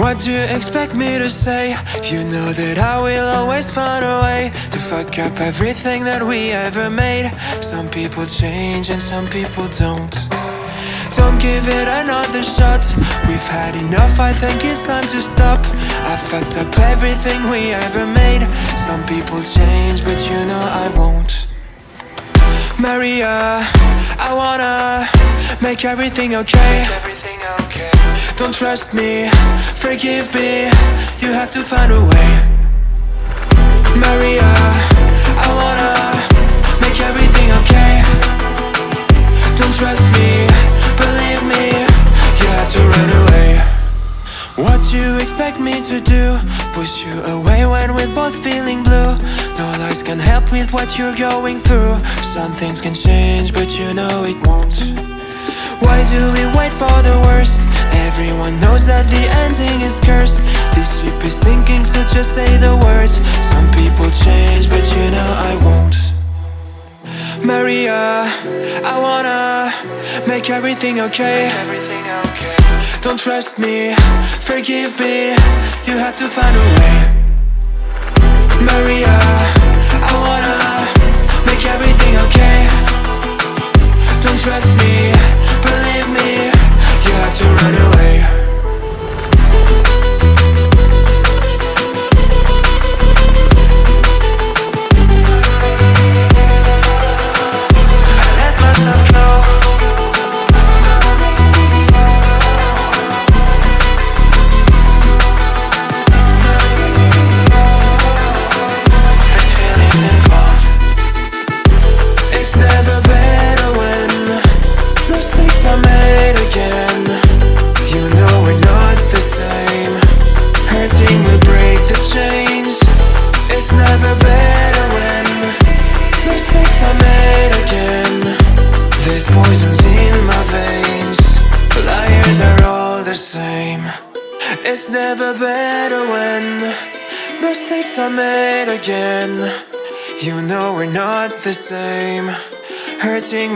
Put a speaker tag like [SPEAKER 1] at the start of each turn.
[SPEAKER 1] What do you expect me to say? You know that I will always find a way to fuck up everything that we ever made. Some people change and some people don't. Don't give it another shot. We've had enough, I think it's time to stop. I fucked up everything we ever made. Some people change, but you know I won't. Maria, I wanna make everything okay. Don't trust me, forgive me, you have to find a way. Maria, I wanna make everything okay. Don't trust me, believe me, you have to run away. What do you expect me to do? Push you away when we're both feeling blue. No lies can help with what you're going through. Some things can change, but you know it won't. Why do we wait for the worst? Everyone knows that the ending is cursed. This ship is sinking, so just say the words. Some people change, but you know I won't. Maria, I wanna make everything okay. Don't trust me, forgive me, you have to find a way. Maria, I wanna make everything okay. Don't trust me, believe me, you have to run away. I let myself go. This feeling's involved. It's never better when mistakes are made again. You know we're not the same. Hurting will break the chains. It's never better when mistakes are made again. There's poisons in my veins. Liars are all the same. It's never better when mistakes are made again. You know we're not the same. Hurting